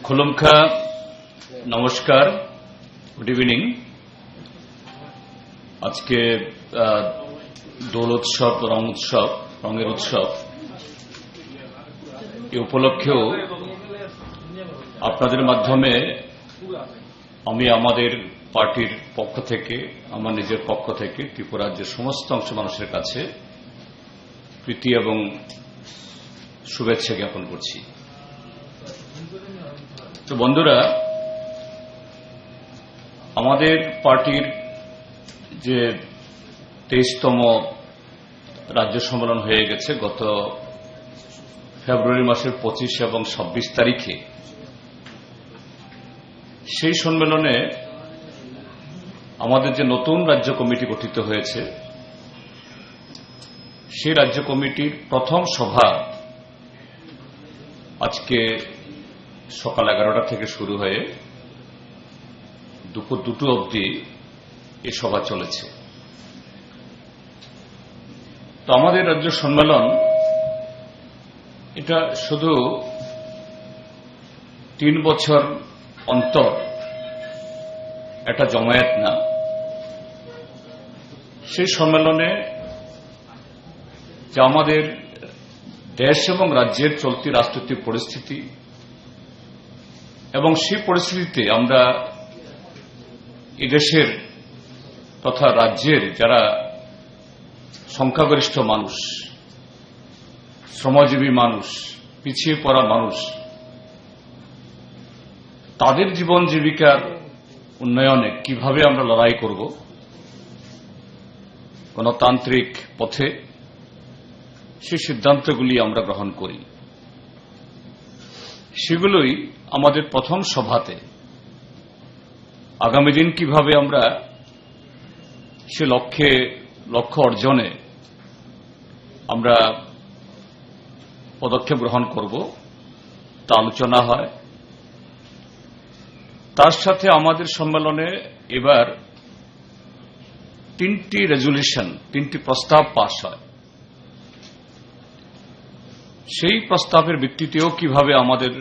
খুলুমখা নমস্কার, good evening. আজকে দোল উৎসব, রঙের উৎসব, এ উপলক্ষেও আপনাদের মাধ্যমে আমি আমাদের পার্টির পক্ষ থেকে, আমার নিজের পক্ষ থেকে ত্রিপুরা রাজ্যের সমস্ত অংশ মানুষের কাছে প্রীতি এবং শুভেচ্ছা জ্ঞাপন করছি। তো বন্ধুরা, আমাদের পার্টির যে 23তম রাজ্য সম্মেলন হয়ে গেছে গত ফেব্রুয়ারি মাসের 25 এবং 26 তারিখে, সেই সম্মেলনে আমাদের যে নতুন রাজ্য কমিটি গঠিত হয়েছে, সেই রাজ্য কমিটির প্রথম সভা আজকে সকাল 11টা থেকে শুরু হয়ে দুপুর 2টো অবধি এই সভা চলেছে। তো আমাদের রাজ্য সম্মেলন এটা শুধু 3 বছর অন্তর একটা জমায়েত না। সেই সম্মেলনে যে আমাদের দেশ এবং রাজ্যের চলতি রাজনৈতিক পরিস্থিতি এবং সেই পরিস্থিতিতে আমরা এদেশের তথা রাজ্যের যারা সংখ্যাগরিষ্ঠ মানুষ, শ্রমজীবী মানুষ, পিছিয়ে পড়া মানুষ, তাদের জীবন জীবিকার উন্নয়নে কিভাবে আমরা লড়াই করব গণতান্ত্রিক পথে, সেই সিদ্ধান্তগুলি আমরা গ্রহণ করি। সেগুলোই আমাদের প্রথম সভাতে আগামী দিন কিভাবে আমরা সে লক্ষ্য অর্জনে আমরা পদক্ষেপ গ্রহণ করব তা আলোচনা হয়। তার সাথে আমাদের সম্মেলনে এবার 3টি রেজুলেশন, 3টি প্রস্তাব পাস হয়। সেই প্রস্তাবের ভিত্তিতেও কিভাবে আমাদের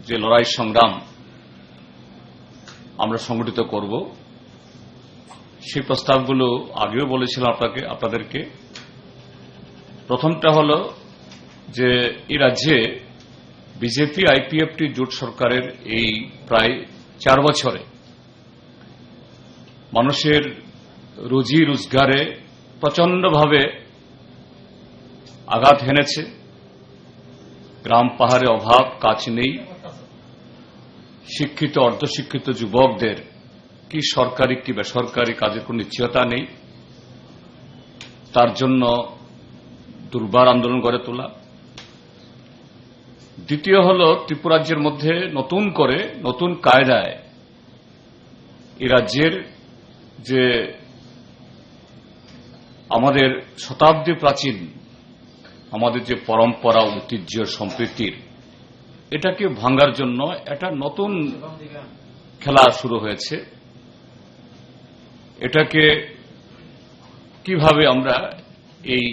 যে লড়াই সংগ্রাম আমরা সংগঠিত করব, সেই প্রস্তাবগুলো আগেও বলেছিলাম আপনাদেরকে। প্রথমটা হল যে এই রাজ্যে বিজেপি আইপিএফটি জোট সরকারের এই প্রায় 4 বছরে মানুষের রুজি রোজগারে প্রচণ্ডভাবে আঘাত হেনেছে। গ্রাম পাহাড়ে অভাব, কাজ নেই। শিক্ষিত অর্ধশিক্ষিত যুবকদের কি সরকারি কি বেসরকারি কাজের কোন নিশ্চয়তা নেই। তার জন্য দুর্বার আন্দোলন গড়ে তোলা। দ্বিতীয় হল ত্রিপুরা রাজ্যের মধ্যে নতুন করে, নতুন কায়দায় এই রাজ্যের যে আমাদের শতাব্দী প্রাচীন আমাদের যে পরম্পরা, ঐতিহ্য, সম্প্রীতির, এটাকে ভাঙার জন্য একটা নতুন খেলা শুরু হয়েছে। এটাকে কিভাবে আমরা এই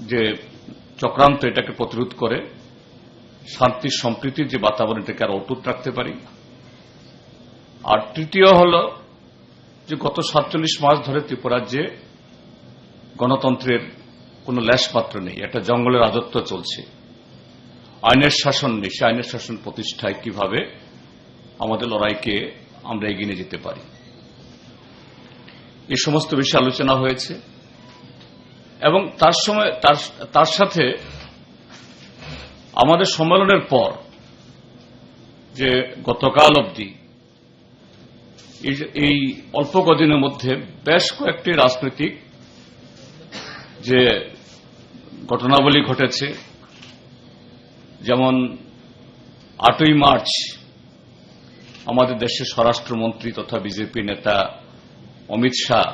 যে চক্রান্ত, এটাকে প্রতিরোধ করে শান্তি সম্প্রীতির যে বাতাবরণ, এটাকে আরো অটুট রাখতে পারি। আর তৃতীয় হল যে গত 47 মাস ধরে ত্রিপুরা রাজ্যে গণতন্ত্রের কোন লেশমাত্র নেই, একটা জঙ্গলের রাজত্ব চলছে, আইনের শাসন নেই। সে আইনের শাসন প্রতিষ্ঠায় কিভাবে আমাদের লড়াইকে আমরা এগিয়ে নিয়ে যেতে পারি, এই সমস্ত বিষয়ে আলোচনা হয়েছে। এবং তার সাথে আমাদের সম্মেলনের পর যে গতকাল অবধি এই অল্প কদিনের মধ্যে বেশ কয়েকটি রাজনৈতিক যে ঘটনাবলী ঘটেছে, যেমন 8ই মার্চ আমাদের দেশের স্বরাষ্ট্রমন্ত্রী তথা বিজেপি নেতা অমিত শাহ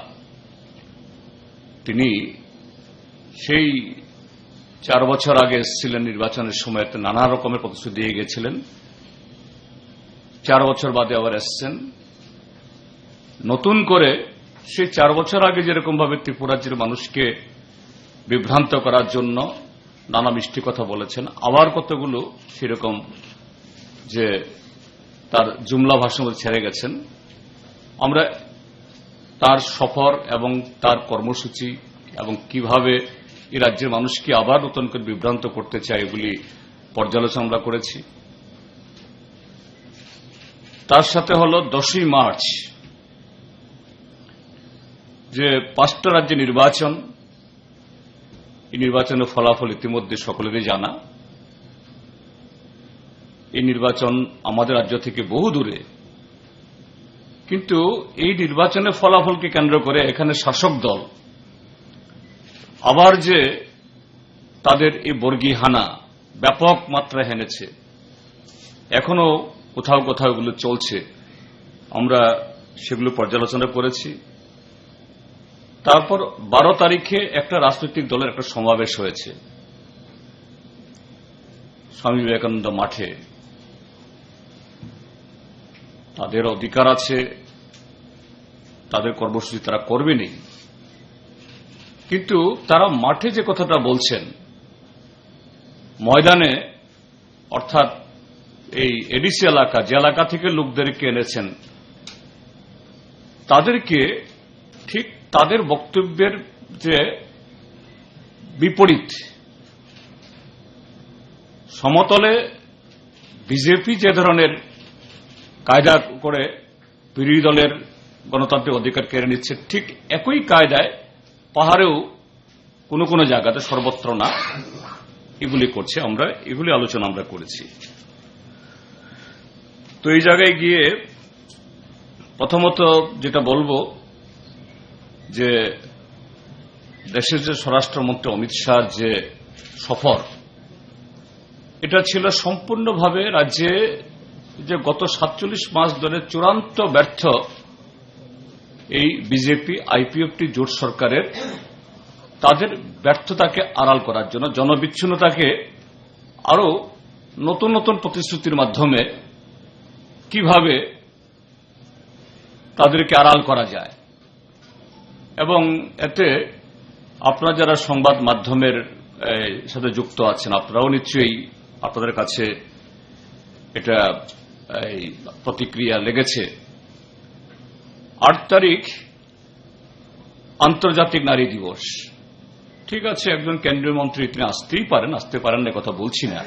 তিনি সেই 4 বছর আগে এসেছিলেন নির্বাচনের সময়, নানা রকমের প্রতিশ্রুতি দিয়ে গেছিলেন। 4 বছর বাদে আবার এসছেন নতুন করে। সেই 4 বছর আগে যেরকম ভাবে ত্রিপুরা রাজ্যের মানুষকে বিভ্রান্ত করার জন্য নানা মিষ্টি কথা বলেছেন, আবার কতগুলো সেরকম যে তার জুমলা ভাষণ ছেড়ে গেছেন। আমরা তার সফর এবং তার কর্মসূচি এবং কিভাবে এই রাজ্যের মানুষকে আবার নতুন করে বিভ্রান্ত করতে চায় এগুলি পর্যালোচনা আমরা করেছি। তার সাথে হল 10ই মার্চ যে 5টা রাজ্যে নির্বাচন, এই নির্বাচনের ফলাফল ইতিমধ্যে সকলেরই জানা। এই নির্বাচন আমাদের রাজ্য থেকে বহু দূরে, কিন্তু এই নির্বাচনের ফলাফলকে কেন্দ্র করে এখানে শাসক দল আবার যে তাদের এই বর্গী হানা ব্যাপক মাত্রায় হেনেছে, এখনো কোথাও কোথাও এগুলো চলছে, আমরা সেগুলো পর্যালোচনা করেছি। তারপর 12 তারিখে একটা রাজনৈতিক দলের একটা সমাবেশ হয়েছে স্বামী বিবেকানন্দ মাঠে। তাদের অধিকার আছে, তাদের কর্মসূচি তারা করবেনই, কিন্তু তারা মাঠে যে কথাটা বলছেন ময়দানে, অর্থাৎ এই এডিসি এলাকা, যে এলাকা থেকে লোকদেরকে এনেছেন, তাদেরকে ঠিক তাদের বক্তব্যের যে বিপরীত সমতলে বিজেপি যে ধরনের কায়দা করে বিরোধী দলের গণতান্ত্রিক অধিকার কেড়ে নিচ্ছে, ঠিক একই কায়দায় পাহাড়েও কোনো কোনো জায়গাতে, সর্বত্র না, এগুলি করছে। আমরা এগুলি আলোচনা আমরা করেছি। তো এই জায়গায় গিয়ে প্রথমত যেটা বলবো যে দেশের যে স্বরাষ্ট্রমন্ত্রী অমিত শাহ যে সফর, এটা ছিল সম্পূর্ণভাবে রাজ্যে যে গত 47 মাস ধরে চূড়ান্ত ব্যর্থ এই বিজেপি আইপিএফটি জোট সরকারের, তাদের ব্যর্থতাকে আড়াল করার জন্য, জনবিচ্ছিন্নতাকে আরো নতুন নতুন প্রতিশ্রুতির মাধ্যমে কিভাবে তাদেরকে আড়াল করা যায়। এবং এতে আপনারা যারা সংবাদ মাধ্যমের সাথে যুক্ত আছেন, আপনারাও নিশ্চয়ই আপনাদের কাছে এটা প্রতিক্রিয়া লেগেছে। 8 তারিখ আন্তর্জাতিক নারী দিবস। ঠিক আছে, একজন কেন্দ্রীয় মন্ত্রী তিনি আসতেই পারেন, আসতে পারেন না কথা বলছি না,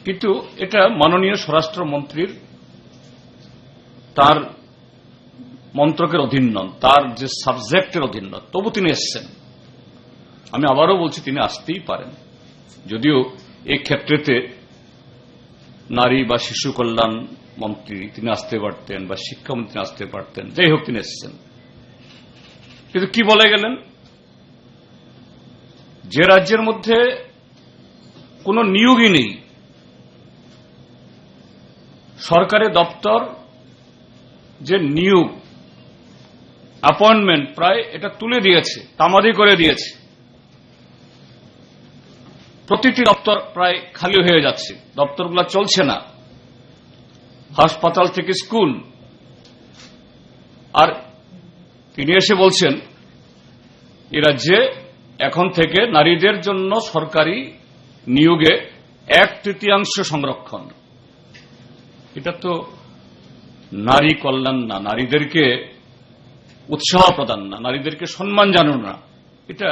কিন্তু এটা মাননীয় স্বরাষ্ট্রমন্ত্রীর তার মন্ত্রকের অধীন নন, তার যে সাবজেক্টের অধীন নন, তবু তিনি এসছেন। আমি আবারও বলছি তিনি আসতেই পারেন, যদিও এই ক্ষেত্রেতে নারী বা শিশু কল্যাণ মন্ত্রী তিনি আসতে পারতেন, বা শিক্ষামন্ত্রী আসতে পারতেন, যাই হোক তিনি এসছেন। কিন্তু কি বলে গেলেন, যে রাজ্যের মধ্যে কোনো নিয়োগই নেই, সরকারি দপ্তর যে নিয়োগ অ্যাপয়েন্টমেন্ট প্রায় এটা তুলে দিয়েছে, তামাদি করে দিয়েছে, প্রতিটি দপ্তর প্রায় খালি হয়ে যাচ্ছে, দপ্তরগুলো চলছে না, হাসপাতাল থেকে স্কুল। আর তিনি এসে বলছেন এ রাজ্যে এখন থেকে নারীদের জন্য সরকারি নিয়োগে 1/3 সংরক্ষণ। এটা তো নারী কল্যাণ না, নারীদেরকে উৎসাহ প্রদান না, নারীদেরকে সম্মান জানানো না, এটা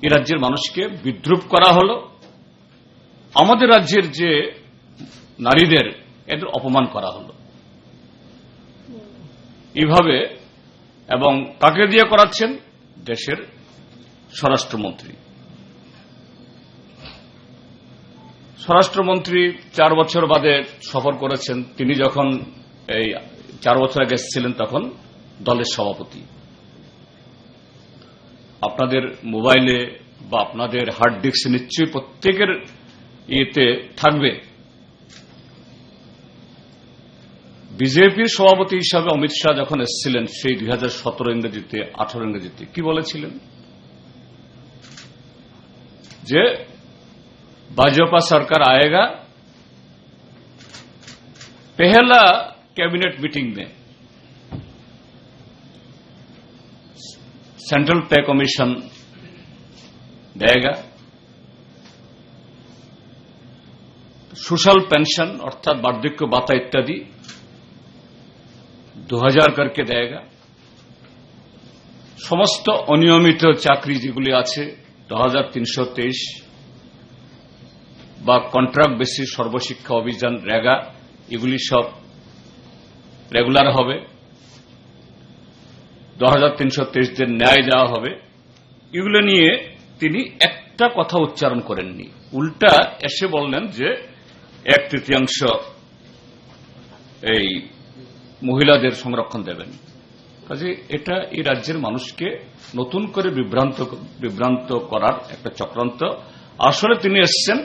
এ রাজ্যের মানুষকে বিদ্রুপ করা হলো। আমাদের রাজ্যের যে নারীদের, এদের অপমান করা হলো এইভাবে। এবং কাকে দিয়ে করাচ্ছেন? দেশের স্বরাষ্ট্রমন্ত্রী। স্বরাষ্ট্রমন্ত্রী 4 বছর বাদে সফর করেছেন। তিনি যখন এই 4 বছর আগে এসেছিলেন তখন দলের সভাপতি। আপনাদের মোবাইলে বা আপনাদের হার্ড ডিস্কে নিশ্চয়ই প্রত্যেকের ইয়েতে থাকবে, বিজেপির সভাপতি হিসাবে অমিত শাহ যখন এসেছিলেন সেই 2017 ইংরেজিতে, 18 ইংরেজিতে কি বলেছিলেন? যে भाजपा सरकार आएगा, पहला कैबिनेट मीटिंग में सेंट्रल पे कमीशन देगा, सोशल पेंशन अर्थात वार्धक्य भाता इत्यादि 2000 करके देगा, समस्त अनियमित चाकरी যেগুলি আছে 2323 বা কন্ট্রাক্ট বেসিস সর্বশিক্ষা অভিযান রেগা এগুলি সব রেগুলার হবে, 2323 দের ন্যায় দেওয়া হবে। এগুলো নিয়ে তিনি একটা কথা উচ্চারণ করেননি, উল্টা এসে বললেন যে 1/3 এই মহিলাদের সংরক্ষণ দেবেন। কাজে এটা এই রাজ্যের মানুষকে নতুন করে বিভ্রান্ত করার একটা চক্রান্ত। আসলে তিনি এসেছেন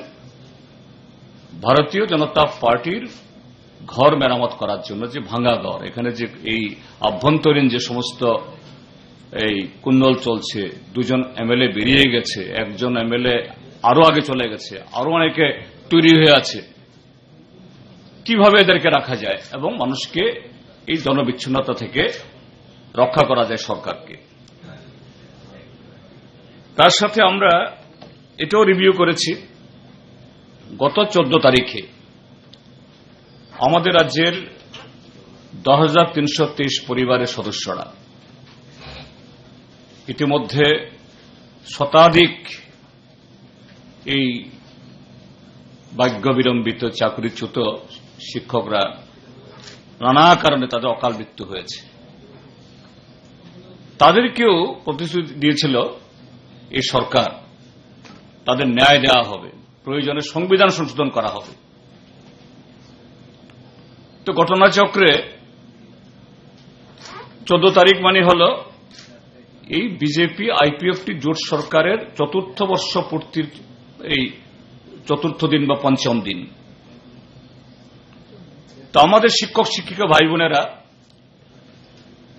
ভারতীয় জনতা পার্টির ঘর মেরামত করার জন্য, যে ভাঙা ঘর, এখানে যে এই আভ্যন্তরীণ যে সমস্ত এই কুন্দল চলছে, 2জন এমএলএ বেরিয়ে গেছে, 1জন এমএলএ আরো আগে চলে গেছে, আরো অনেকে তৈরি হয়ে আছে, কিভাবে এদেরকে রাখা যায় এবং মানুষকে এই জনবিচ্ছিন্নতা থেকে রক্ষা করা যায় সরকারকে। তার সাথে আমরা এটাও রিভিউ করেছি, গত 14 তারিখে আমাদের রাজ্যের 10,323 পরিবারের সদস্যরা ইতিমধ্যে শতাধিক এই ভাগ্য বিলম্বিত চাকরিচ্যুত শিক্ষকরা নানা কারণে তাদের অকাল মৃত্যু হয়েছে। তাদেরকেও প্রতিশ্রুতি দিয়েছিল এই সরকার, তাদের ন্যায় দেওয়া হবে, প্রয়োজনে সংবিধান সংশোধন করা হবে। তো ঘটনাচক্রে 14 তারিখ মানে হল এই বিজেপি আইপিএফটি জোট সরকারের 4র্থ বর্ষ পূর্তির এই 4র্থ দিন বা 5ম দিন। তো আমাদের শিক্ষক শিক্ষিকা ভাই বোনেরা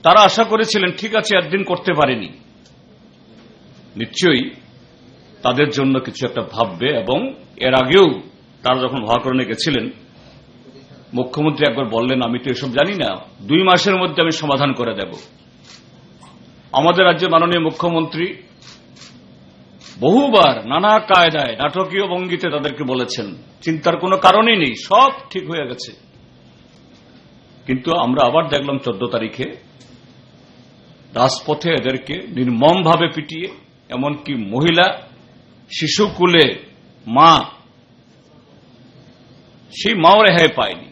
তারা আশা করেছিলেন ঠিক আছে একদিন করতে পারেনি, নিশ্চয়ই তাদের জন্য কিছু একটা ভাববে। এবং এর আগেও তারা যখন মহাকরণে গেছিলেন, মুখ্যমন্ত্রী একবার বললেন আমি তো এসব জানি না, 2 মাসের মধ্যে আমি সমাধান করে দেব। আমাদের রাজ্যের মাননীয় মুখ্যমন্ত্রী বহুবার নানা কায়দায় নাটকীয় ভঙ্গিতে তাদেরকে বলেছেন চিন্তার কোনো কারণই নেই, সব ঠিক হয়ে গেছে। কিন্তু আমরা আবার দেখলাম 14 তারিখে রাজপথে এদেরকে নির্মমভাবে পিটিয়ে, এমনকি মহিলা, শিশুকুলে মা, সেই মাও রেহাই পায়নি।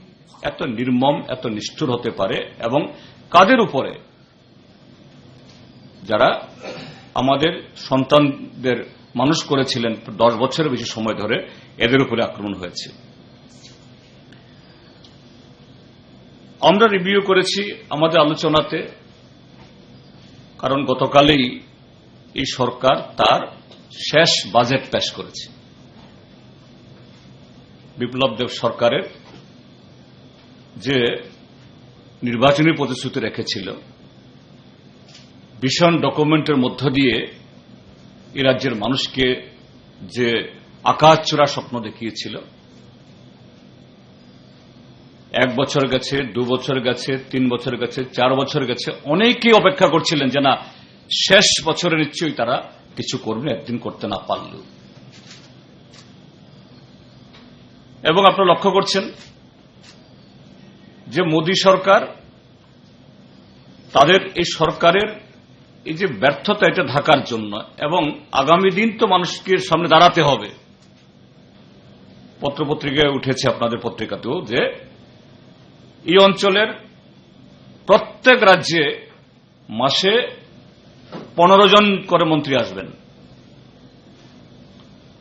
এত নির্মম, এত নিষ্ঠুর হতে পারে এবং কাদের উপরে? যারা আমাদের সন্তানদের মানুষ করেছিলেন 10 বছরের বেশি সময় ধরে, এদের উপরে আক্রমণ হয়েছে। আমরা রিভিউ করেছি আমাদের আলোচনাতে, কারণ গতকালই এই সরকার তার শেষ বাজেট পেশ করেছে। বিপ্লব দেব সরকারের যে নির্বাচনী প্রতিশ্রুতি রেখেছিল, ভীষণ ডকুমেন্টের মধ্য দিয়ে এই রাজ্যের মানুষকে যে আকাশছোঁয়া স্বপ্ন দেখিয়েছিল, 1 বছর গেছে, 2 বছর গেছে, 3 বছর গেছে, 4 বছর গেছে, অনেকেই অপেক্ষা করছিলেন যে না শেষ বছরে নিশ্চয়ই তারা কিছু করবে, একদিন করতে না পারলেও। এবং আপনারা লক্ষ্য করছেন যে মোদী সরকার, তাদের এই সরকারের এই যে ব্যর্থতা, এটা ঢাকার জন্য এবং আগামী দিন তো মানুষকে সামনে দাঁড়াতে হবে। পত্রপত্রিকায় উঠেছে, আপনাদের পত্রিকাতেও, যে এই অঞ্চলের প্রত্যেক রাজ্যে মাসে 15 জন করে মন্ত্রী আসবেন,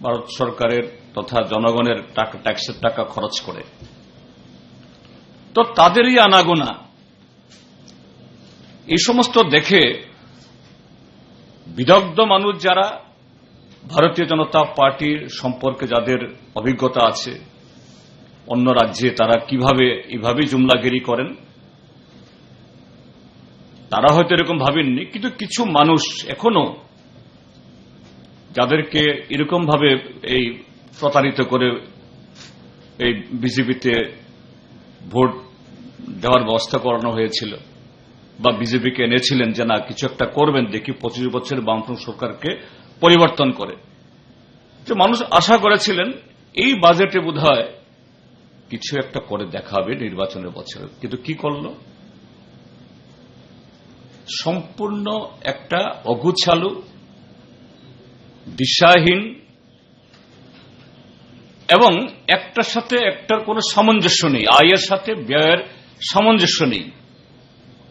ভারত সরকারের তথা জনগণের টাকা, ট্যাক্সের টাকা খরচ করে। তো তাদেরই আনাগোনা, এই সমস্ত দেখে বিদগ্ধ মানুষ যারা, ভারতীয় জনতা পার্টির সম্পর্কে যাদের অভিজ্ঞতা আছে, অন্য রাজ্যে তারা কিভাবে এইভাবে জুমলাগিরি করেন, তারা হয়তো এরকম ভাবেননি। কিন্তু কিছু মানুষ এখনো যাদেরকে এরকম ভাবে এই প্রতারিত করে এই বিজেপিতে ভোট দেওয়ার ব্যবস্থা করানো হয়েছিল বা বিজেপিকে এনেছিলেন যে না কিছু একটা করবেন, দেখি 25 বছরের বামফ্রন্ট সরকারকে পরিবর্তন করে, যে মানুষ আশা করেছিলেন এই বাজেটে বোধহয় কিছু একটা করে দেখাবে নির্বাচনের বছরে। কিন্তু কি করল? সম্পূর্ণ একটা অগুছালু, দিশাহীন এবং একটার সাথে একটার কোনো সামঞ্জস্য নেই, আয়ের সাথে ব্যয়ের সামঞ্জস্য নেই।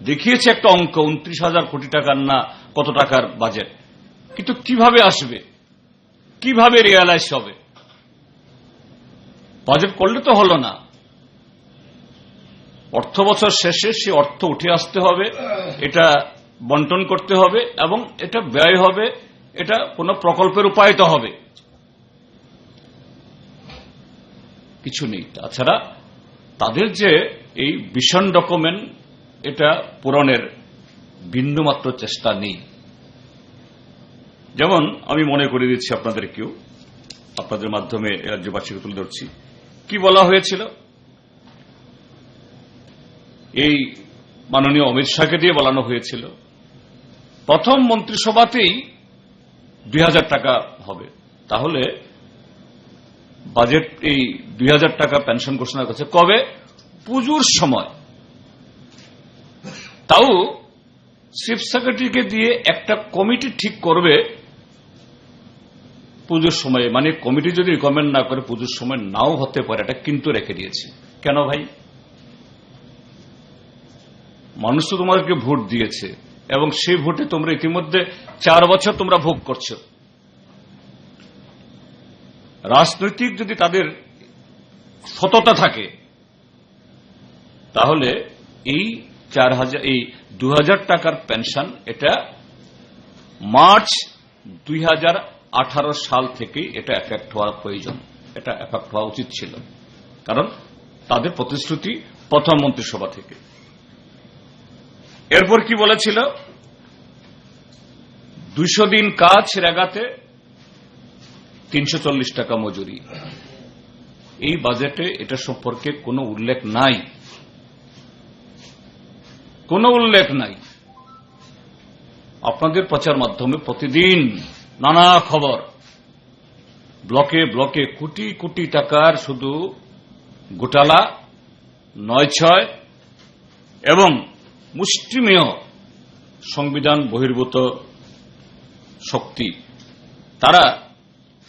দেখিয়েছে একটা অঙ্ক 29,000 কোটি টাকার না কত টাকার বাজেট, কিন্তু কিভাবে আসবে, কিভাবে রিয়ালাইজ হবে? বাজেট করলে তো হলো না, অর্থ বছর শেষে সে অর্থ উঠে আসতে হবে, এটা বন্টন করতে হবে এবং এটা ব্যয় হবে, এটা কোন প্রকল্পে রূপায়িত হবে। কিছু নেই। তাছাড়া তাদের যে এই ভিশন ডকুমেন্ট, এটা পূরণের বিন্দুমাত্র চেষ্টা নেই। যেমন আমি মনে করে দিচ্ছি আপনাদেরকেও, আপনাদের মাধ্যমে রাজ্যবাসীকে তুলে ধরছি, কি বলা হয়েছিল এই মাননীয় অমিত শাহকে দিয়ে বলানো হয়েছিল, প্রথম মন্ত্রিসভাতেই 2,000 টাকা হবে। তাহলে বাজেট এই 2,000 টাকা পেনশন ঘোষণা করেছে কবে? পুজোর সময়। তাও চিফ সেক্রেটারিকে দিয়ে একটা কমিটি ঠিক করবে পুজোর সময়, মানে কমিটি যদি রিকমেন্ড না করে পুজোর সময় নাও হতে পারে, এটা কিন্তু রেখে দিয়েছে। কেন ভাই? মানুষ তো তোমাদেরকে ভোট দিয়েছে এবং সেই ভোটে তোমরা ইতিমধ্যে 4 বছর তোমরা ভোগ করছো। রাজনৈতিক যদি তাদের সততা থাকে তাহলে এই 2,000 টাকার পেনশন এটা মার্চ 2018 সাল থেকে এটা এফেক্ট হওয়ার প্রয়োজন, এটা এফেক্ট হওয়া উচিত ছিল, কারণ তাদের প্রতিশ্রুতি প্রথম মন্ত্রিসভা থেকে। এরপর কি বলেছিল? 200 দিন কাজ রেগাতে 340 টাকা মজুরি। এই বাজেটে এটা সম্পর্কে কোনো উল্লেখ নাই, কোনো উল্লেখ নাই। আপনাদের প্রচার মাধ্যমে প্রতিদিন নানা খবর, ব্লকে ব্লকে কোটি কোটি টাকার শুধু ঘোটালা, 9/6 এবং মুষ্টিমেয় সংবিধান বহির্ভূত শক্তি, তারা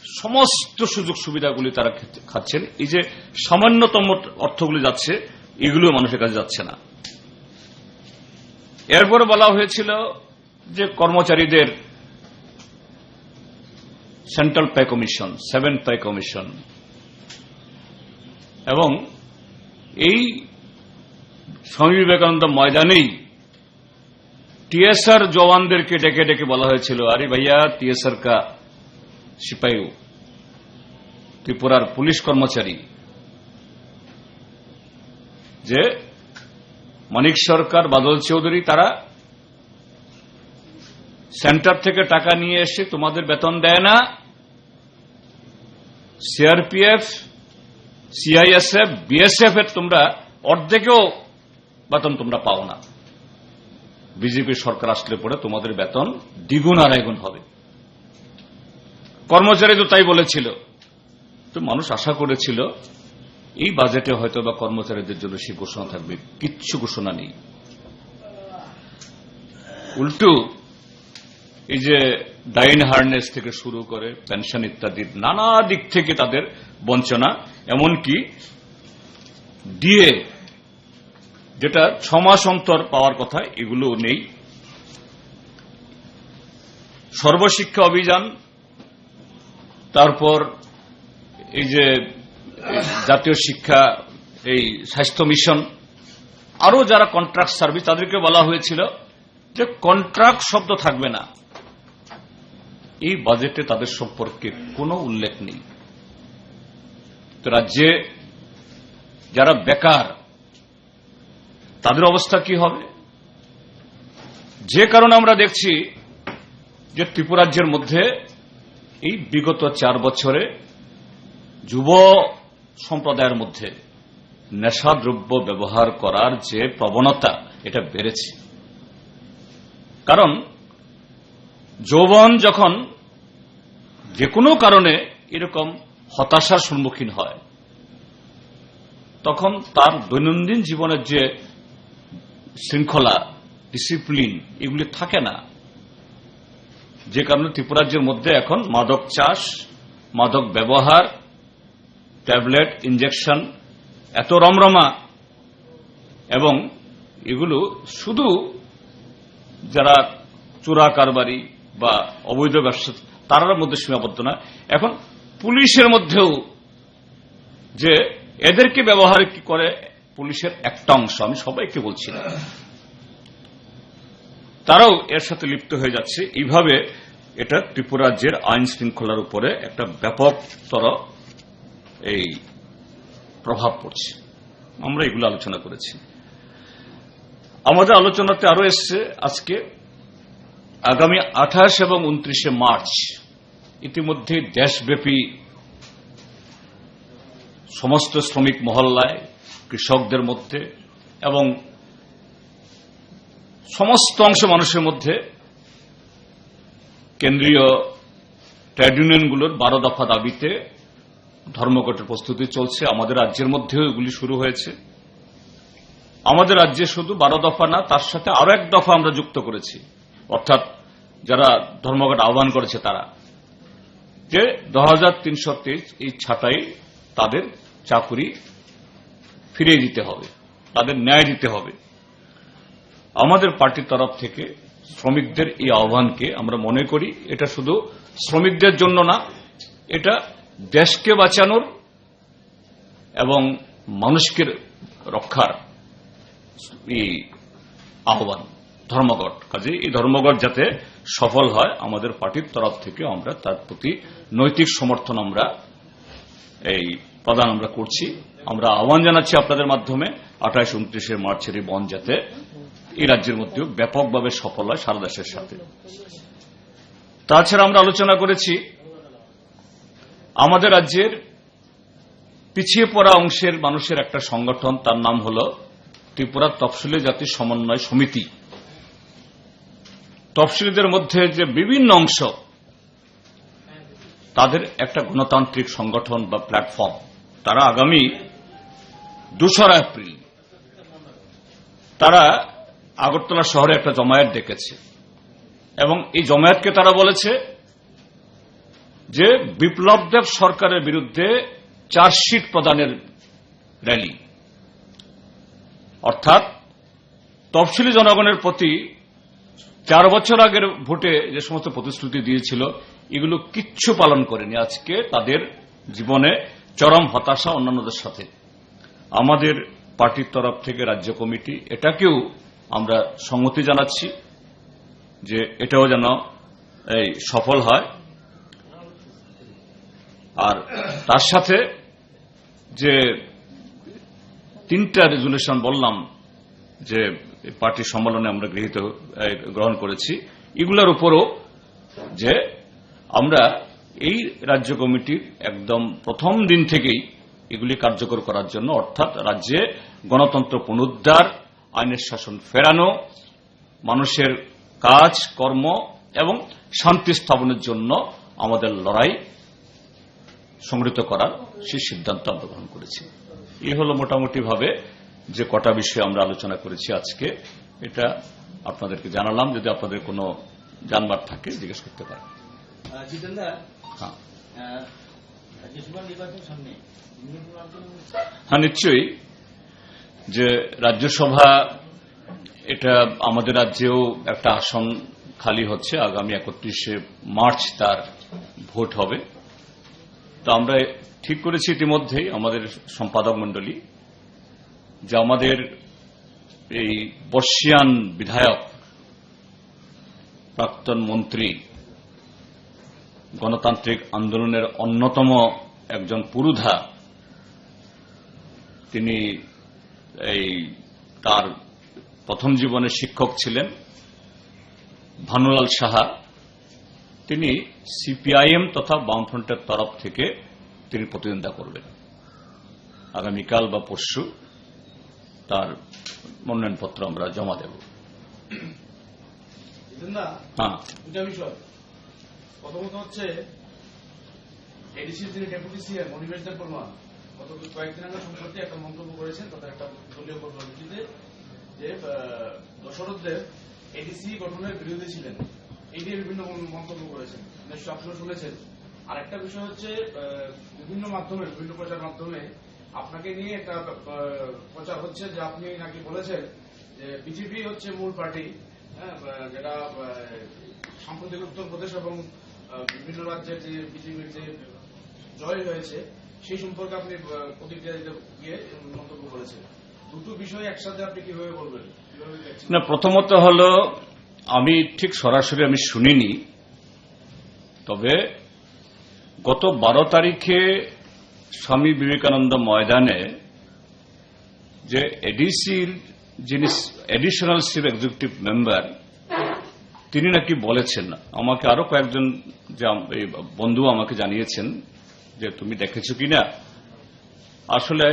সমস্ত সুযোগ সুবিধাগুলি তারা খাচ্ছেন। এই যে সামান্যতম অর্থগুলি যাচ্ছে, এগুলো মানুষের কাছে যাচ্ছে না। এরপরে বলা হয়েছিল যে কর্মচারীদের central pay commission, 7 pay commission, এবং এই স্বামী বিবেকানন্দ ময়দানেই टीएसआर জওয়ানদেরকে ডেকে ডেকে বলা হয়েছিল, আরে ভাইয়া टीएसआर का सिपाही ত্রিপুরার পুলিশ কর্মচারী, যে মানিক সরকার, বাদল চৌধুরী, তারা সেন্টার থেকে টাকা নিয়ে এসে তোমাদের বেতন দেয় না, সিআরপিএফ, সিআইএসএফ, বিএসএফ এর তোমরা অর্ধেকও বেতন তোমরা পাও না। বিজেপি সরকার আসলে পরে তোমাদের বেতন দ্বিগুণ আড়াইগুণ হবে। কর্মচারী তো তাই বলেছিল। তো মানুষ আশা করেছিল এই বাজেটে হয়তো বা কর্মচারীদের জন্য সে ঘোষণা থাকবে, কিচ্ছু ঘোষণা নেই। উল্টো এই যে ডাইন হার্নেস থেকে শুরু করে পেনশন ইত্যাদির নানা দিক থেকে তাদের বঞ্চনা, এমনকি ডিএ যেটা 6 মাস অন্তর পাওয়ার কথা, এগুলো নেই। সর্বশিক্ষা অভিযান, তারপর এই যে জাতীয় শিক্ষা, এই স্বাস্থ্য মিশন, আরো যারা কন্ট্রাক্ট সার্ভিস, তাদেরকে বলা হয়েছিল যে কন্ট্রাক্ট শব্দ থাকবে না। এই বাজেটে তাদের সম্পর্কে কোনো উল্লেখ নেই। তো রাজ্যে যারা বেকার, তাদের অবস্থা কি হবে? যে কারণে আমরা দেখছি যে ত্রিপুরা রাজ্যের মধ্যে এই বিগত 4 বছরে যুব সম্প্রদায়ের মধ্যে নেশাদ্রব্য ব্যবহার করার যে প্রবণতা, এটা বেড়েছে। কারণ যৌবন যখন যে কোনো কারণে এরকম হতাশার সম্মুখীন হয়, তখন তার দৈনন্দিন জীবনের যে শৃঙ্খলা, ডিসিপ্লিন, এগুলি থাকে না। যে কারণে ত্রিপুরাজ্যের মধ্যে এখন মাদক চাষ, মাদক ব্যবহার, ট্যাবলেট, ইনজেকশন এত রমরমা, এবং এগুলো শুধু যারা চোরা কারবারি বা অবৈধ ব্যবসা তার মধ্যে সীমাবদ্ধ না, এখন পুলিশের মধ্যেও যে এদেরকে ব্যবহার কি করে পুলিশের একটা অংশ, আমি সবাইকে বলছি না, তারাও এর সাথে লিপ্ত হয়ে যাচ্ছে। এইভাবে এটা ত্রিপুরা রাজ্যের আইন শৃঙ্খলার উপরে একটা ব্যাপকতর এই প্রভাব পড়ছে। আমরা এগুলো আলোচনা করেছি। আমাদের আলোচনাতে আরো এসছে আজকে আগামী 28 এবং 29 মার্চ ইতিমধ্যে দেশব্যাপী সমস্ত শ্রমিক মহল্লায়, কৃষকদের মধ্যে এবং সমস্ত অংশ মানুষের মধ্যে কেন্দ্রীয় ট্রেড ইউনিয়নগুলোর 12 দফা দাবিতে ধর্মঘটের প্রস্তুতি চলছে। আমাদের রাজ্যের মধ্যেও এগুলি শুরু হয়েছে। আমাদের রাজ্যে শুধু 12 দফা না, তার সাথে আরো এক দফা আমরা যুক্ত করেছি, অর্থাৎ যারা ধর্মঘট আহ্বান করেছে তারা, যে 2323 এই ছাঁটাই তাদের চাকুরি ফিরিয়ে দিতে হবে, তাদের ন্যায় দিতে হবে। আমাদের পার্টির তরফ থেকে শ্রমিকদের এই আহ্বানকে আমরা মনে করি এটা শুধু শ্রমিকদের জন্য না, এটা দেশকে বাঁচানোর এবং মানুষকে রক্ষার এই আহ্বান, ধর্মঘট। কাজে এই ধর্মঘট যাতে সফল হয়, আমাদের পার্টির তরফ থেকে আমরা তার প্রতি নৈতিক সমর্থন আমরা এই প্রদান আমরা করছি। আমরা আহ্বান জানাচ্ছি আপনাদের মাধ্যমে 28-29 মার্চের এই বন্ধ যাতে এই রাজ্যের মধ্যেও ব্যাপকভাবে সফল হয় সারা দেশের সাথে। তাছাড়া আমরা আলোচনা করেছি আমাদের রাজ্যের পিছিয়ে পড়া অংশের মানুষের একটা সংগঠন, তার নাম হল ত্রিপুরা তফসিলি জাতি সমন্বয় সমিতি। তফসিলিদের মধ্যে যে বিভিন্ন অংশ, তাদের একটা গণতান্ত্রিক সংগঠন বা প্ল্যাটফর্ম। তারা আগামী 2 এপ্রিল তারা আগরতলা শহরে একটা জমায়েত ডেকেছে, এবং এই জমায়েতকে তারা বলেছে যে বিপ্লব দেব সরকারের বিরুদ্ধে চার্জশিট প্রদানের র্যালি। অর্থাৎ তফসিলি জনগণের প্রতি 4 বছর আগের ভোটে যে সমস্ত প্রতিশ্রুতি দিয়েছিল, এগুলো কিচ্ছু পালন করেনি। আজকে তাদের জীবনে চরম হতাশা। অন্যান্যদের সাথে আমাদের পার্টির তরফ থেকে রাজ্য কমিটি এটাকেও আমরা সম্মতি জানাচ্ছি যে এটাও যেন এই সফল হয়। আর তার সাথে যে 3টা রেজুলেশন বললাম যে পার্টির সম্মেলনে আমরা গ্রহণ করেছি, এগুলোর উপরও যে আমরা এই রাজ্য কমিটির একদম প্রথম দিন থেকেই এগুলি কার্যকর করার জন্য, অর্থাৎ রাজ্যে গণতন্ত্র পুনরুদ্ধার, আইনের শাসন ফেরানো, মানুষের কাজ কর্ম এবং শান্তি স্থাপনের জন্য আমাদের লড়াই সংগঠিত করার সেই সিদ্ধান্ত আমরা গ্রহণ করেছি। এই হল মোটামুটি ভাবে যে কটা বিষয়ে আমরা আলোচনা করেছি আজকে। এটা আপনাদেরকে জানালাম। যদি আপনাদের কোনো জানবার থাকে জিজ্ঞেস করতে পারেন। হ্যাঁ, নিশ্চয়ই। যে রাজ্যসভা, এটা আমাদের রাজ্যেও একটা আসন খালি হচ্ছে। আগামী 31 মার্চ তার ভোট হবে। তো আমরা ঠিক করেছি ইতিমধ্যেই আমাদের সম্পাদক মণ্ডলী যে আমাদের এই বর্ষিয়ান বিধায়ক, প্রাক্তন মন্ত্রী, গণতান্ত্রিক আন্দোলনের অন্যতম একজন পুরুধা, তিনি এই তার প্রথম জীবনে শিক্ষক ছিলেন, ভানুলাল সাহা, তিনি সিপিআইএম তথা বামফ্রন্টের তরফ থেকে তিনি প্রতিদ্বন্দ্বিতা করবেন। আগামীকাল বা পরশু তার মনোনয়নপত্র আমরা জমা দেব। হ্যাঁ, দুটা বিষয়। প্রথমত হচ্ছে এডিসির যিনি ডেপুটি সিএম অনিমেষ দেববর্মা গত কয়েকদিন আগে সম্প্রতি একটা মন্তব্য করেছেন তাদের একটা দলীয় কর্মসূচিতে যে দশরথ দেব এডিসি গঠনের বিরোধী ছিলেন, এই নিয়ে বিভিন্ন মন্তব্য করেছেন, নিশ্চয় আপনারা শুনেছেন। আর একটা বিষয় হচ্ছে বিভিন্ন মাধ্যমে, বিভিন্ন প্রচার মাধ্যমে আপনাকে নিয়ে একটা প্রচার হচ্ছে যে আপনি নাকি বলেছেন যে বিজেপি হচ্ছে মূল পার্টি, যেটা সাম্প্রতিক উত্তরপ্রদেশ এবং বিভিন্ন রাজ্যের যে বিজেপির যে জয় হয়েছে সেই সম্পর্কে আপনি প্রতিক্রিয়া দিতে গিয়ে মন্তব্য করেছেন। দুটো বিষয় একসাথে আপনি কিভাবে বলবেন? না, প্রথমত হল আমি ঠিক সরাসরি আমি শুনিনি, তবে গত 12 তারিখে স্বামী বিবেকানন্দ ময়দানে যে এডিসির যিনি এডিশনাল চিফ এক্সিকিউটিভ মেম্বার তিনি নাকি বলেছেন, আমাকে আরো কয়েকজন যে বন্ধু আমাকে জানিয়েছেন যে তুমি দেখেছো কিনা, আসলে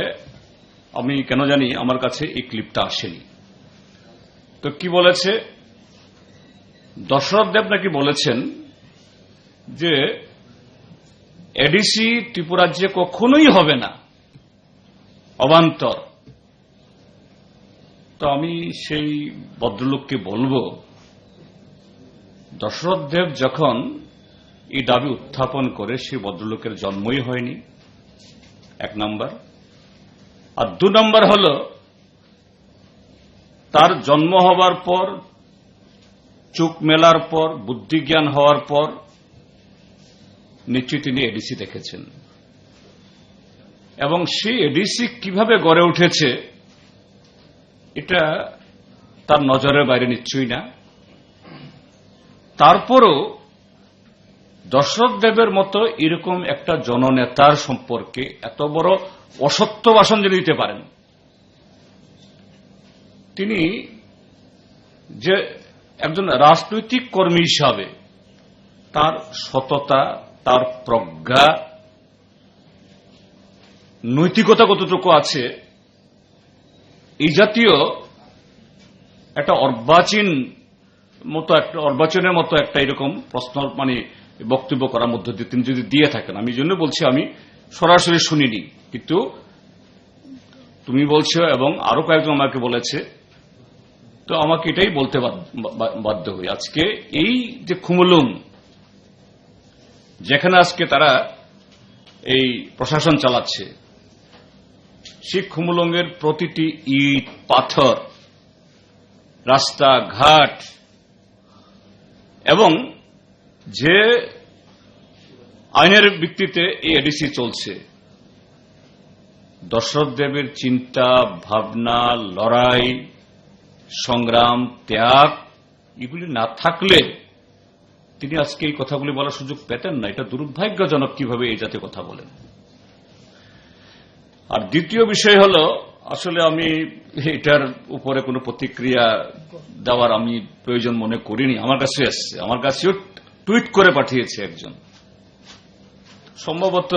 আমি কেন জানি আমার কাছে এই ক্লিপটা আসেনি। তো কি বলেছে, দশরথ দেব নাকি বলেছেন যে এডিসি ত্রিপুরাজ্যে কখনোই হবে না, অবান্তর। তো আমি সেই ভদ্রলোককে বলবো, দশরথ দেব যখন এই দাবি উত্থাপন করে সেই ভদ্রলোকের জন্মই হয়নি, 1 নম্বর। আর 2 নম্বর হল তার জন্ম হবার পর, চোখ মেলার পর, বুদ্ধিজ্ঞান হওয়ার পর নিশ্চয়ই তিনি এডিসি দেখেছেন, এবং সেই এডিসি কিভাবে গড়ে উঠেছে এটা তার নজরের বাইরে নিশ্চয়ই না। তারপরও দশরথ দেবের মতো এরকম একটা জননেতার সম্পর্কে এত বড় অসত্য ভাষণ যদি দিতে পারেন, তিনি যে একজন রাজনৈতিক কর্মী হিসাবে তার সততা, তার প্রজ্ঞা, নৈতিকতা কতটুকু আছে, এই জাতীয় একটা অর্বাচীনের মতো একটা এরকম প্রশ্ন বক্তব্য করার মধ্য দিয়ে তিনি যদি দিয়ে থাকেন, আমি জন্য বলছি আমি সরাসরি শুনিনি, কিন্তু তুমি বলছো এবং আরো কয়েকজন আমাকে বলেছে, তো আমাকে এটাই বলতে বাধ্য হই। আজকে এই যে খুমুলুং, যেখানে আজকে তারা এই প্রশাসন চালাচ্ছে, সেই খুমুলুঙের প্রতিটি ইট, পাথর, রাস্তাঘাট এবং যে আইনের ভিত্তিতে এই এডিসি চলছে, দশরথ দেবের চিন্তা ভাবনা, লড়াই, সংগ্রাম, ত্যাগ, এগুলি না থাকলে তিনি আজকে এই কথাগুলি বলার সুযোগ পেতেন না। এটা দুর্ভাগ্যজনক কিভাবে এই জাতীয় কথা বলেন। আর দ্বিতীয় বিষয় হল, আসলে আমি এটার উপরে কোনো প্রতিক্রিয়া দেওয়ার আমি প্রয়োজন মনে করিনি। আমার কাছে এসছে, আমার কাছেও টুইট করে পাঠিয়েছে একজন, সম্ভবত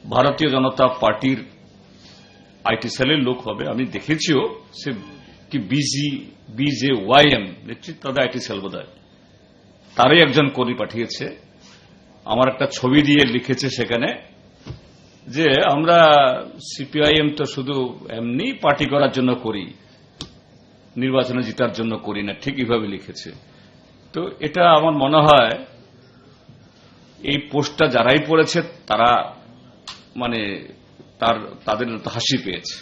ভারতীয় জনতা পার্টির আইটি সেলের লোক হবে, আমি দেখেছিও। সে কি BJYM নিশ্চিত তাদের আইটি সেল বোধ হয়, তারই একজন কর্মী পাঠিয়েছে। আমার একটা ছবি দিয়ে লিখেছে সেখানে যে আমরা সিপিআইএম তো শুধু এমনি পার্টি করার জন্য করি, নির্বাচনে জিতার জন্য করি না, ঠিক এইভাবে লিখেছে। তো এটা আমার মনে হয় এই পোস্টটা যারাই পড়েছে তারা তাদের হাসি পেয়েছে।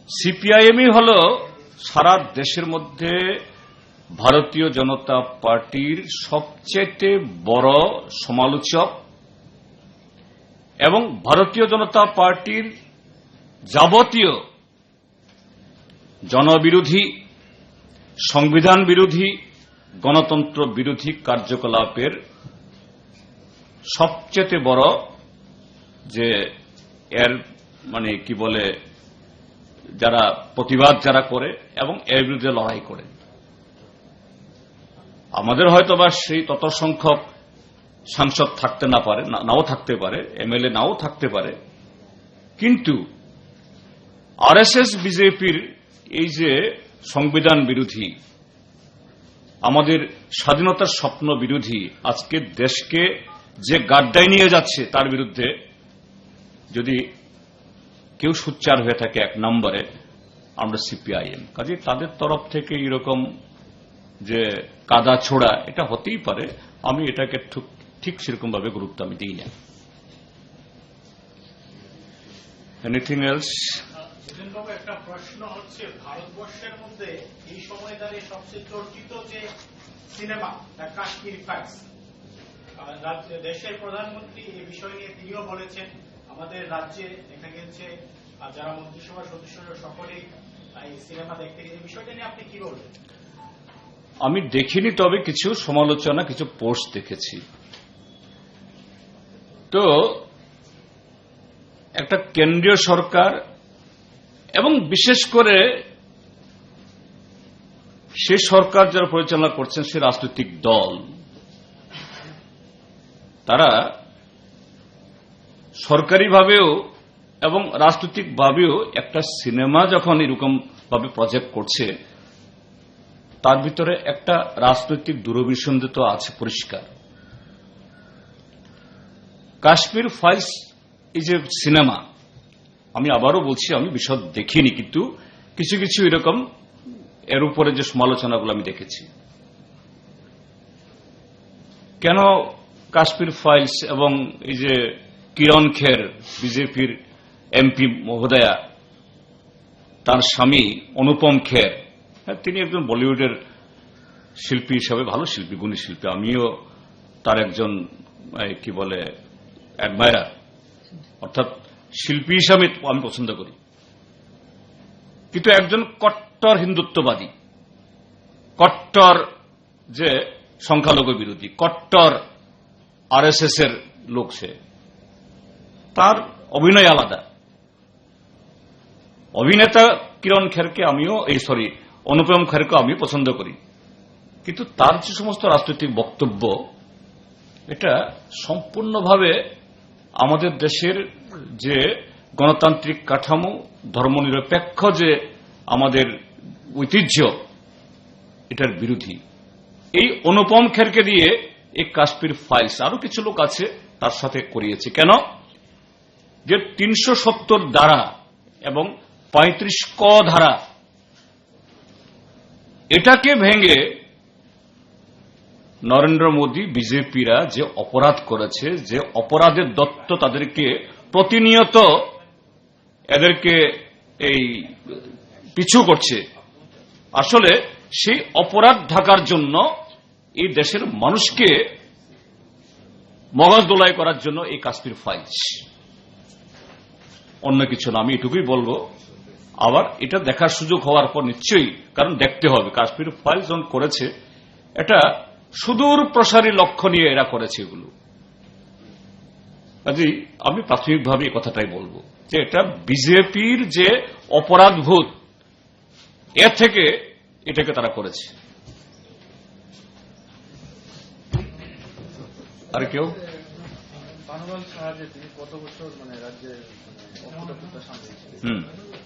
সিপিআইএমই হল সারা দেশের মধ্যে ভারতীয় জনতা পার্টির সবচেয়ে বড় সমালোচক এবং ভারতীয় জনতা পার্টির যাবতীয় জনবিরোধী, সংবিধান বিরোধী, গণতন্ত্র বিরোধী কার্যকলাপের সবচেয়ে বড় যে এর কি বলে যারা প্রতিবাদ যারা করে এবং এর বিরুদ্ধে লড়াই করে। আমাদের হয়তো বা সেই তত সংখ্যক সাংসদ থাকতে না পারে, নাও থাকতে পারে, এমএলএ নাও থাকতে পারে, কিন্তু আরএসএস বিজেপির এই যে সংবিধান বিরোধী, আমাদের স্বাধীনতার স্বপ্ন বিরোধী, আজকে দেশকে যে গাড্ডায় নিয়ে যাচ্ছে তার বিরুদ্ধে যদি কেউ সোচ্চার হয়ে থাকে এক নম্বরে আমরা সিপিআইএম। কাজে তাদের তরফ থেকে এরকম যে কাদা ছোড়া এটা হতেই পারে, আমি এটাকে ঠিক সেরকম ভাবে গুরুত্ব আমি দিই না। Anything else? একটা প্রশ্ন হচ্ছে, ভারতবর্ষের মধ্যে এই সময় দাঁড়িয়ে সবচেয়ে চর্চিত যে সিনেমা দ্য কাশ্মীর ফাইলস, দেশের প্রধানমন্ত্রী এই বিষয় নিয়ে তিনিও বলেছেন, আমাদের রাজ্যে দেখা গেছে যারা মন্ত্রিসভার সদস্যরা সকলেই এই সিনেমা দেখতে গেছে। এই বিষয়টা নিয়ে আপনি কি বলবেন? আমি দেখিনি, তবে কিছু সমালোচনা, কিছু পোস্ট দেখেছি। তো একটা কেন্দ্রীয় সরকার এবং বিশেষ করে সে সরকার যারা পরিচালনা করছেন সে রাজনৈতিক দল, তারা সরকারিভাবেও এবং রাজনৈতিকভাবেও একটা সিনেমা যখন এরকম ভাবে প্রজেক্ট করছে, তার ভিতরে একটা রাজনৈতিক দূরভিসন্ধি তো আছে পরিষ্কার। কাশ্মীর ফাইলস এই যে সিনেমা, আমি আবারও বলছি আমি বিশদ দেখিনি, কিন্তু কিছু কিছু এরকম এর উপরে যে সমালোচনাগুলো আমি দেখেছি। কেন কাশ্মীর ফাইলস এবং এই যে কিরণ খের বিজেপির এমপি মহোদয়া, তার স্বামী অনুপম খের, তিনি একজন বলিউডের শিল্পী হিসাবে ভালো শিল্পী, গুণী শিল্পী, আমিও তার একজন কি বলে অ্যাডমায়ার, অর্থাৎ শিল্পী হিসাবে আমি পছন্দ করি। কিন্তু একজন কট্টর হিন্দুত্ববাদী, কট্টর যে সংখ্যালঘু বিরোধী, কট্টর আরএসএস এর লোক, সে তার অভিনয় আলাদা। অভিনেতা কিরণ খেরকে আমিও অনুপম খেরকে আমিও পছন্দ করি, কিন্তু তার যে সমস্ত রাজনৈতিক বক্তব্য, এটা সম্পূর্ণভাবে আমাদের দেশের যে গণতান্ত্রিক কাঠামো, ধর্মনিরপেক্ষ যে আমাদের ঐতিহ্য, এটার বিরোধী। এই অনুপম খেরকে দিয়ে এই কাশ্মীর ফাইলস, আরো কিছু লোক আছে তার সাথে করিয়েছে। কেন? যে ৩৭০ ধারা এবং ৩৫ ক ধারা, এটাকে ভেঙে নরেন্দ্র মোদী, বিজেপিরা যে অপরাধ করেছে, যে অপরাধের দত্ত তাদেরকে প্রতিনিয়ত এদেরকে এই পিছু করছে, আসলে সেই অপরাধ ঢাকার জন্য এই দেশের মানুষকে মগজ দোলাই করার জন্য এই কাশ্মীর ফাইলস, অন্য কিছু না। আমি এটুকুই বলবো। আবার এটা দেখার সুযোগ হওয়ার পর নিশ্চয়ই, কারণ দেখতে হবে কাশ্মীর ফাইলস যখন করেছে, এটা সুদূর প্রসারী লক্ষ্য নিয়ে এরা করেছে এগুলো। কাজেই আমি প্রাথমিকভাবে এই কথাটাই বলবো যে এটা বিজেপির যে অপরাধবোধ, এর থেকে এটাকে তারা করেছে। আর কেউ বানওয়াল সাহায্যে তিনি কত বছর রাজ্যের সামনে